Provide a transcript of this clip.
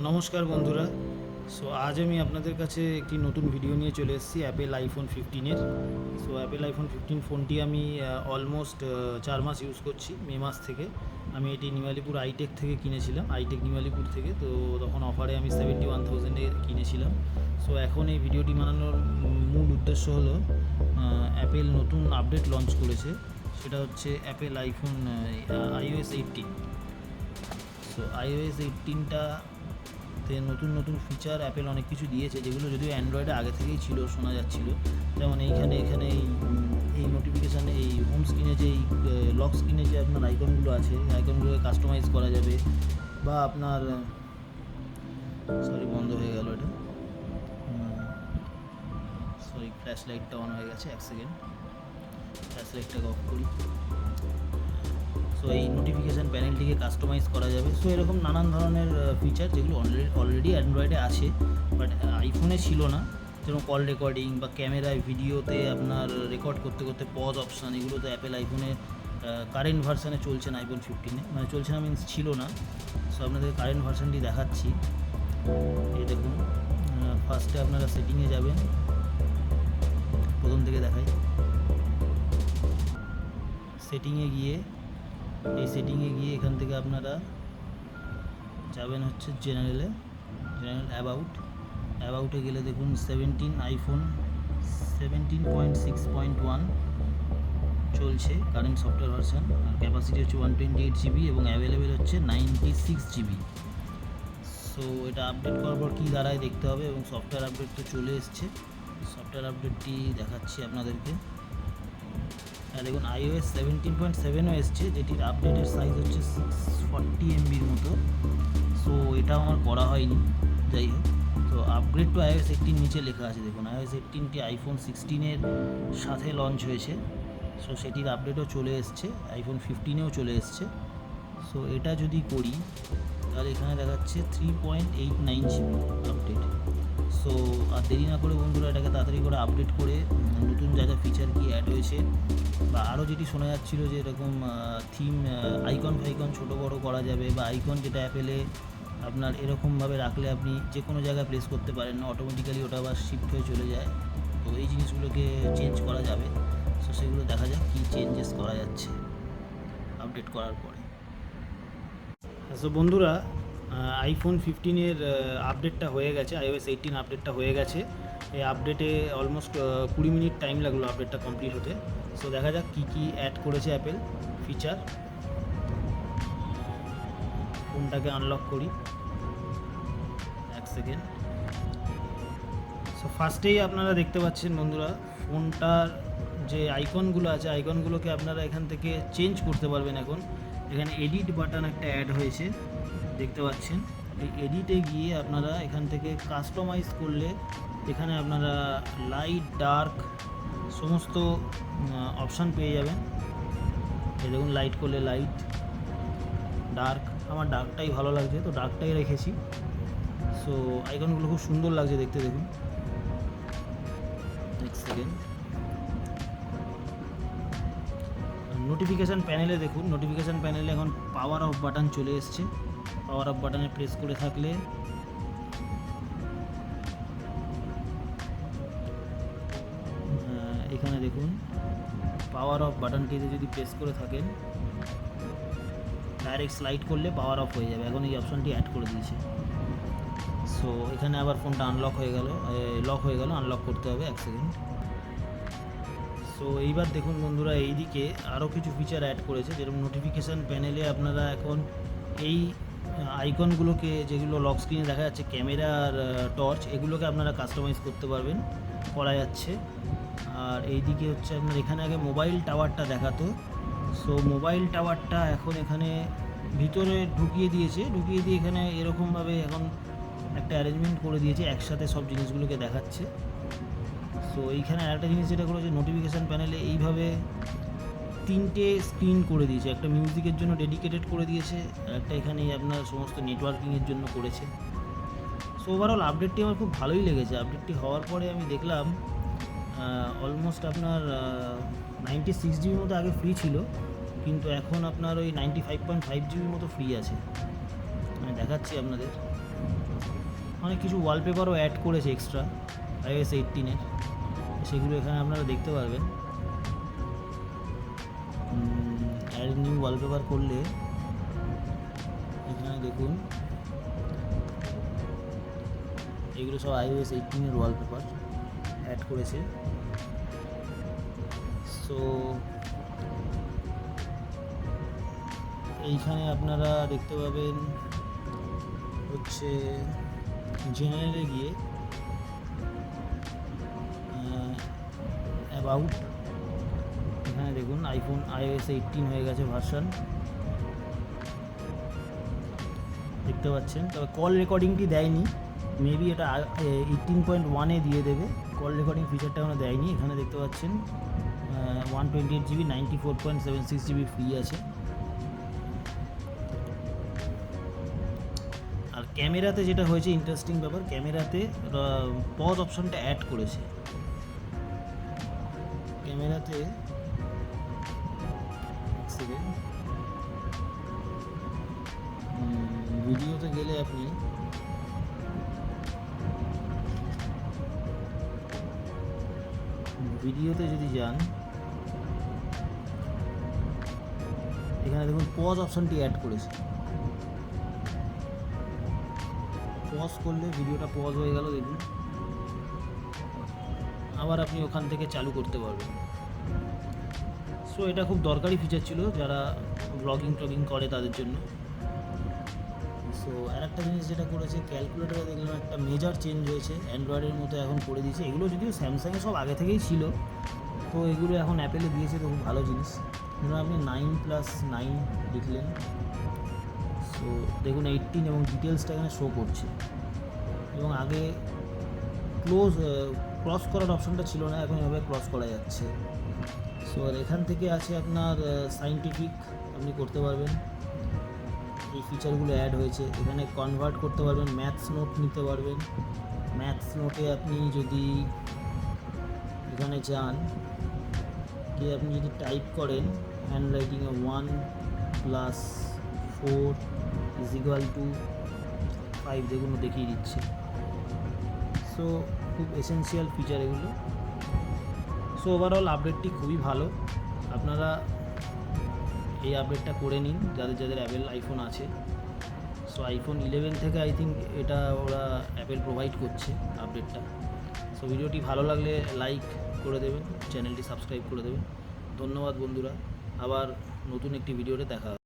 নমস্কার বন্ধুরা। আজ আমি আপনাদের কাছে একটি নতুন ভিডিও নিয়ে চলে এসেছি অ্যাপেল আইফোন 15-এর। অ্যাপেল আইফোন 15 ফোনটি আমি অলমোস্ট 4 মাস ইউজ করছি, মে মাস থেকে। আমি এটি নিমালিপুর আইটেক থেকে কিনেছিলাম, আইটেক নিমালিপুর থেকে। তো তখন অফারে আমি 71,000-এ কিনেছিলাম। এখন এই ভিডিওটি বানানোর মূল উদ্দেশ্য হলো অ্যাপেল নতুন আপডেট লঞ্চ করেছে, সেটা হচ্ছে অ্যাপেল আইফোন iOS 18। iOS 18তে নতুন নতুন ফিচার অ্যাপেল অনেক কিছু দিয়েছে, যেগুলো যদিও অ্যান্ড্রয়েডে আগে থেকেই ছিল, শোনা যাচ্ছিল। যেমন এখানে এই নোটিফিকেশানে, এই হোম স্ক্রিনে যে লক স্ক্রিনে যে আপনার আইকনগুলো আছে, এই আইকনগুলোকে কাস্টমাইজ করা যাবে। বা আপনার সরি, বন্ধ হয়ে গেল এটা। সরি, ফ্ল্যাশ লাইটটা অন হয়ে গেছে, 1 সেকেন্ড। ফ্ল্যাশ লাইটটাকে অফ করি। এই নোটিফিকেশান প্যানেলটিকে কাস্টমাইজ করা যাবে। এরকম নানান ধরনের ফিচার, যেগুলো অলরেডি অ্যান্ড্রয়েডে আছে, বাট আইফোনে ছিল না। যেরকম কল রেকর্ডিং বা ক্যামেরায় ভিডিওতে আপনার রেকর্ড করতে করতে পজ অপশান, এগুলো তো অ্যাপেল আইফোনে কারেন্ট ভার্সানে চলছে না, আইফোন 15-এ। মানে চলছে না মিনস ছিল না। আপনাদের কারেন্ট ভার্সানটি দেখাচ্ছি। এই দেখুন, ফার্স্টে আপনারা সেটিংয়ে যাবেন, প্রথম থেকে দেখাই। সেটিংয়ে গিয়ে এখান থেকে আপনারা যাবেন হচ্ছে জেনারেল অ্যাবাউটে গেলে দেখুন আইফোন 17.6.1 চলছে কারেন্ট সফটওয়্যার ভার্সান। আর ক্যাপাসিটি হচ্ছে 128 জিবি এবং অ্যাভেলেবেল হচ্ছে 96 জিবি। এটা আপডেট করার পর কী দাঁড়ায় দেখতে হবে। এবং সফটওয়্যার আপডেট তো চলে এসছে, সফটওয়্যার আপডেটটি দেখাচ্ছি আপনাদেরকে। দেখুন, iOS 17.7ও এসছে, যেটির আপডেটের সাইজ হচ্ছে 640 MBর মতো। এটা আমার করা হয়নি, যাই হোক। আপগ্রেড টু iOS 18 নিচে লেখা আছে, দেখুন iOS 18টি আইফোন 16-এর সাথে লঞ্চ হয়েছে। সেটির আপডেটও চলে এসছে, আইফোন 15-এও চলে এসছে। এটা যদি করি, তাহলে এখানে দেখাচ্ছে 3.89 জিবি আপডেট। আর দেরি না করে বন্ধুরা, এটাকে তাড়াতাড়ি করে আপডেট করে নতুন যা যা ফিচার কি অ্যাড হয়েছে, বা আরও যেটি শোনা যাচ্ছিলো যে এরকম থিম আইকন ছোটো বড়ো করা যাবে, বা আইকন যেটা অ্যাপেলে আপনার এরকমভাবে রাখলে আপনি যে কোনো জায়গায় প্লেস করতে পারেন না, অটোমেটিক্যালি ওটা আবার শিফট হয়ে চলে যায়। এই জিনিসগুলোকে চেঞ্জ করা যাবে। সেগুলো দেখা যাক কী চেঞ্জেস করা যাচ্ছে আপডেট করার পরে। বন্ধুরা, আইফোন 15-এর আপডেটটা হয়ে গেছে, iOS 18 আপডেটটা হয়ে গেছে। এই আপডেটে অলমোস্ট 20 মিনিট টাইম লাগলো আপডেটটা কমপ্লিট হতে। দেখা যাক কী কী অ্যাড করেছে অ্যাপেল ফিচার। ফোনটাকে আনলক করি, 1 সেকেন্ড। ফার্স্টেই আপনারা দেখতে পাচ্ছেন বন্ধুরা, ফোনটার যে আইকনগুলো আছে, আইকনগুলোকে আপনারা এখান থেকে চেঞ্জ করতে পারবেন। এখন এখানে এডিট বাটন একটা অ্যাড হয়েছে, দেখতে পাচ্ছেন। এই এডিটে গিয়ে আপনারা এখান থেকে কাস্টমাইজ করলে এখানে আপনারা লাইট ডার্ক সমস্ত অপশান পেয়ে যাবেন। এই দেখুন, লাইট করলে লাইট, ডার্ক। আমার ডার্কটাই ভালো লাগছে, তো ডার্কটাই রেখেছি। আইকনগুলো খুব সুন্দর লাগছে দেখতে, দেখুন। Next second. নোটিফিকেশান প্যানেলে দেখুন, নোটিফিকেশান প্যানেলে এখন পাওয়ার অফ বাটন চলে এসছে। পাওয়ার অফ বাটনে প্রেস করে থাকলে এখানে দেখুন, পাওয়ার অফ বাটনটিতে যদি প্রেস করে থাকেন, ডাইরেক্ট স্লাইড করলে পাওয়ার অফ হয়ে যাবে। এখন এই অপশানটি অ্যাড করে দিয়েছে। এখানে আবার ফোনটা লক হয়ে গেল, আনলক করতে হবে, 1 সেকেন্ড। এইবার দেখুন বন্ধুরা, এইদিকে আরও কিছু ফিচার অ্যাড করেছে। যেরকম নোটিফিকেশান প্যানেলে আপনারা এখন এই আইকনগুলোকে, যেগুলো লক স্ক্রিনে দেখা যাচ্ছে, ক্যামেরা আর টর্চ, এগুলোকে আপনারা কাস্টমাইজ করতে পারবেন, করা যাচ্ছে। আর এইদিকে হচ্ছে আপনার, এখানে আগে মোবাইল টাওয়ারটা দেখাতো। মোবাইল টাওয়ারটা এখন এখানে ভিতরে ঢুকিয়ে দিয়ে এখানে এরকমভাবে এখন একটা অ্যারেঞ্জমেন্ট করে দিয়েছে, একসাথে সব জিনিসগুলোকে দেখাচ্ছে। এইখানে আরেকটা জিনিস যেটা করেছে, নোটিফিকেশান প্যানেলে এইভাবে 3টে স্ক্রিন করে দিয়েছে। একটা মিউজিকের জন্য ডেডিকেটেড করে দিয়েছে, একটা এখানেই আপনার সমস্ত নেটওয়ার্কিংয়ের জন্য করেছে। ওভারঅল আপডেটটি আমার খুব ভালোই লেগেছে। আপডেটটি হওয়ার পরে আমি দেখলাম অলমোস্ট আপনার 96 জিবির মতো আগে ফ্রি ছিল, কিন্তু এখন আপনার ওই 95.5 জিবির মতো ফ্রি আছে। আমি দেখাচ্ছি আপনাদের। অনেক কিছু ওয়ালপেপারও অ্যাড করেছে এক্সট্রা iOS 18-এর, সেগুলো এখানে আপনারা দেখতে পারবেন। অ্যাড নিউ ওয়ালপেপার করলে এখানে দেখুন, এগুলো সব iOS 18-এর ওয়ালপেপার অ্যাড করেছে। সো এইখানে আপনারা দেখতে পাবেন হচ্ছে জেনারেলে গিয়ে অ্যাবাউট, এখানে দেখুন আইফোন iOS 18 হয়ে গেছে ভার্সন, দেখতে পাচ্ছেন। তবে কল রেকর্ডিংটি দেয়নি, মেবি এটা 18.1-এ দিয়ে দেবে। কল রেকর্ডিং ফিচারটা আমরা দেয়নি। এখানে দেখতে পাচ্ছেন 128 GB 94.76 GB ফ্রি আছে। আর ক্যামেরাতে যেটা হয়েছে ইন্টারেস্টিং ব্যাপার, ক্যামেরাতে পজ অপশনটা অ্যাড করেছে। ক্যামেরাতে ভিডিওতে গেলে আপনি ভিডিওতে যদি যান, এখানে দেখুন পজ অপশনটি অ্যাড করেছে। পজ করলে ভিডিওটা পজ হয়ে গেল, দেখুন। আবার আপনি ওখান থেকে চালু করতে পারবেন। সো এটা খুব দরকারি ফিচার ছিল যারা ব্লগিং টগিং করে তাদের জন্য। সো আরেকটা জিনিস যেটা করেছে, ক্যালকুলেটারে দেখলাম একটা মেজর চেঞ্জ হয়েছে, অ্যান্ড্রয়েডের মতো এখন করে দিয়েছে। এগুলো যদিও স্যামসাংয়ে সব আগে থেকেই ছিল, তো এগুলো এখন অ্যাপেলে দিয়েছে, তো খুব ভালো জিনিস। ধরুন আপনি 9+9 লিখলেন, সো দেখুন 18 এবং ডিটেলসটা এখানে শো করছে। এবং আগে ক্রস করার অপশনটা ছিল না, এখন এভাবে ক্রস করা যাচ্ছে। সো আর এখান থেকে আছে আপনার সায়েন্টিফিক, আপনি করতে পারবেন। এই ফিচারগুলো অ্যাড হয়েছে। এখানে কনভার্ট করতে পারবেন, ম্যাথস নোট নিতে পারবেন। ম্যাথস নোটে আপনি যদি এখানে যান, কি আপনি যদি টাইপ করেন হ্যান্ডরাইটিংয়ে 1+4 = 5, দেখুন দেখিয়ে দিচ্ছে। সো খুব এসেন্সিয়াল ফিচার এগুলো। সো ওভারঅল আপডেটটি খুবই ভালো। আপনারা এই আপডেটটা করে নিন যাদের যাদের অ্যাপেল আইফোন আছে। সো আইফোন 11 থেকে আই থিঙ্ক এটা ওরা অ্যাপেল প্রোভাইড করছে আপডেটটা। সো ভিডিওটি ভালো লাগলে লাইক করে দেবেন, চ্যানেলটি সাবস্ক্রাইব করে দেবেন। ধন্যবাদ বন্ধুরা, আবার নতুন একটি ভিডিওতে দেখা হবে।